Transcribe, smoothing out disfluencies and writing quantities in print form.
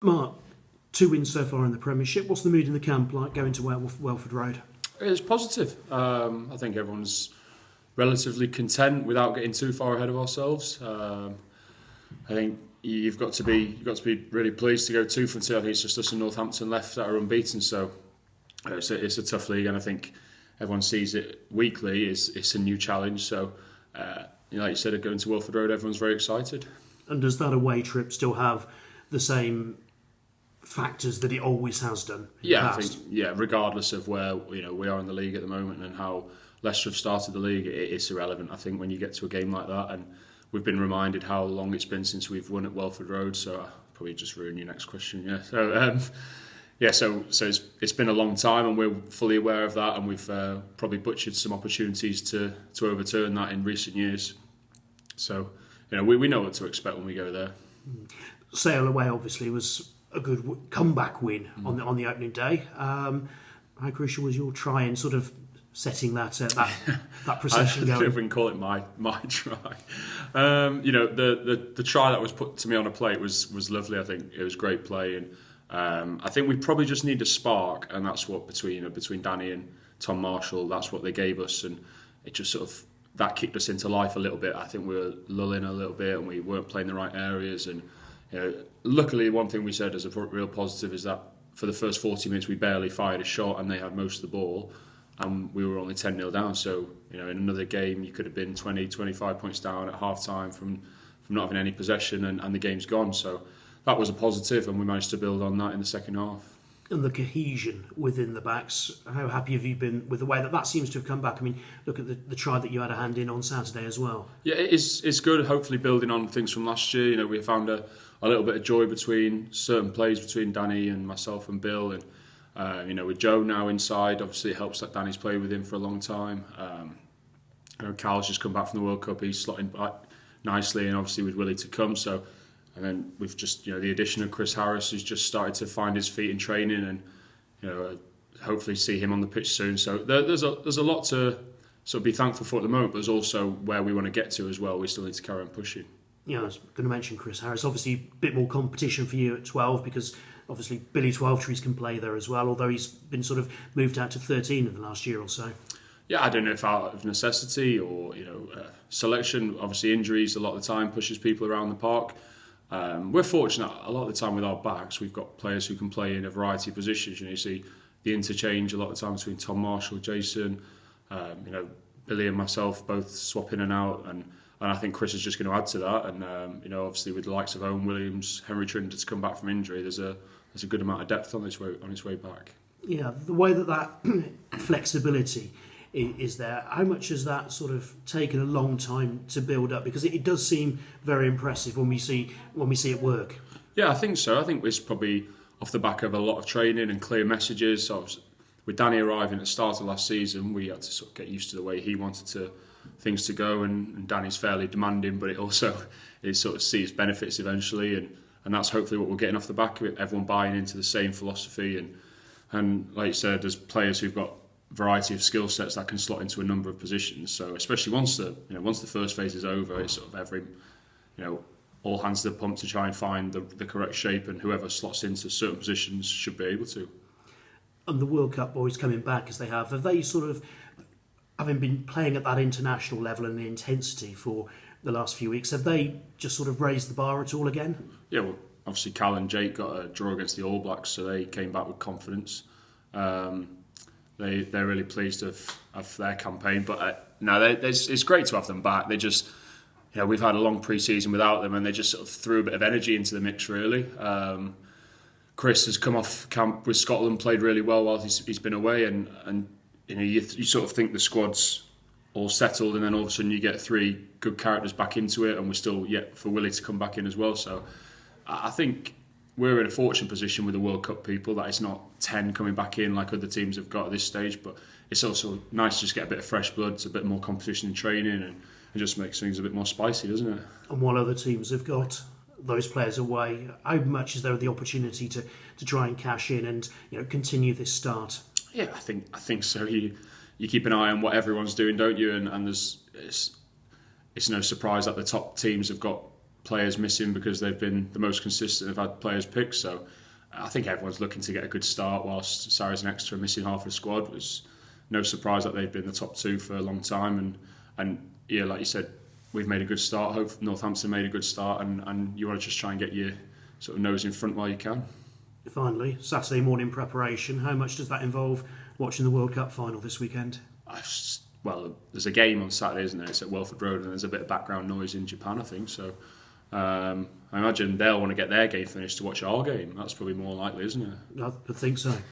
Mark, 2 wins so far in the Premiership. What's the mood in the camp like going to Welford Road? It's positive. I think everyone's relatively content without getting too far ahead of ourselves. I think you've got to be really pleased to go 2 from 2. I think it's just us and Northampton left that are unbeaten. So it's a tough league, and I think everyone sees it weekly. It's a new challenge. So like you said, going to Welford Road, everyone's very excited. And does that away trip still have the same factors that it always has done? I think regardless of where we are in the league at the moment and how Leicester have started the league, it's irrelevant. I think when you get to a game like that, and we've been reminded how long it's been since we've won at Welford Road, so I'll probably just ruin your next question. So it's been a long time, and we're fully aware of that, and we've probably butchered some opportunities to overturn that in recent years. So we know what to expect when we go there. Sale away obviously was a good comeback win on the opening day. How crucial was your try in sort of setting that procession going? I don't know if we can call it my try. The try that was put to me on a plate was lovely. I think it was great play, and I think we probably just need a spark, and that's what between Danny and Tom Marshall, that's what they gave us, and it just sort of that kicked us into life a little bit. I think we were lulling a little bit, and we weren't playing the right areas, and luckily one thing we said as a real positive is that for the first 40 minutes we barely fired a shot, and they had most of the ball, and we were only 10-0 down. So in another game you could have been 20-25 points down at half time from not having any possession, and the game's gone. So that was a positive, and we managed to build on that in the second half. And the cohesion within the backs, how happy have you been with the way that seems to have come back? I mean, look at the try that you had a hand in on Saturday as well. Yeah, it's good, hopefully building on things from last year. We found a little bit of joy between certain plays between Danny and myself and Bill, and with Joe now inside, obviously it helps that Danny's played with him for a long time. Cal's just come back from the World Cup, he's slotting back nicely, and obviously with Willie to come. So, and then we've just the addition of Chris Harris, who's just started to find his feet in training, and hopefully see him on the pitch soon. So there's a lot to sort of be thankful for at the moment, but there's also where we want to get to as well. We still need to carry on pushing. I was going to mention Chris Harris. Obviously, a bit more competition for you at 12 because obviously Billy Twelvetrees can play there as well, although he's been sort of moved out to 13 in the last year or so. Yeah, I don't know if out of necessity or selection. Obviously, injuries a lot of the time pushes people around the park. We're fortunate a lot of the time with our backs. We've got players who can play in a variety of positions. You see the interchange a lot of the time between Tom Marshall, Jason, Billy and myself both swap in and out, and I think Chris is just going to add to that. And obviously with the likes of Owen Williams, Henry Trinidad to come back from injury, there's a good amount of depth on his way back. Yeah, the way that flexibility is there, how much has that sort of taken a long time to build up? Because it does seem very impressive when we see it work. Yeah, I think so. I think it's probably off the back of a lot of training and clear messages. So with Danny arriving at the start of last season, we had to sort of get used to the way he wanted things to go, and Danny's fairly demanding, but it sort of sees benefits eventually, and that's hopefully what we're getting off the back of it. Everyone buying into the same philosophy, and like you said, there's players who've got variety of skill sets that can slot into a number of positions. So especially once the first phase is over, it's sort of all hands to the pump to try and find the correct shape, and whoever slots into certain positions should be able to. And the World Cup boys coming back as they have they sort of, having been playing at that international level and the intensity for the last few weeks, have they just sort of raised the bar at all again? Yeah, well, obviously Cal and Jake got a draw against the All Blacks, so they came back with confidence. They're really pleased of their campaign, but it's great to have them back. They just, we've had a long pre-season without them, and they just sort of threw a bit of energy into the mix, really. Chris has come off camp with Scotland, played really well while he's been away, and you sort of think the squad's all settled, and then all of a sudden you get 3 good characters back into it, and we're still yet for Willie to come back in as well. So I think we're in a fortunate position with the World Cup people that it's not 10 coming back in like other teams have got at this stage, but it's also nice to just get a bit of fresh blood. It's a bit more competition in training, and it just makes things a bit more spicy, doesn't it? And while other teams have got those players away, how much is there the opportunity to try and cash in and continue this start? Yeah, I think so. You keep an eye on what everyone's doing, don't you? And it's no surprise that the top teams have got players missing because they've been the most consistent, have had players picked. So I think everyone's looking to get a good start, whilst Sarries and Exeter are missing half of the squad. It was no surprise that they've been the top two for a long time. And yeah, like you said, we've made a good start. Hope Northampton made a good start, and you want to just try and get your sort of nose in front while you can. Finally, Saturday morning preparation. How much does that involve watching the World Cup final this weekend? Well, there's a game on Saturday, isn't there? It's at Welford Road, and there's a bit of background noise in Japan, I think. So I imagine they'll want to get their game finished to watch our game. That's probably more likely, isn't it? I would think so.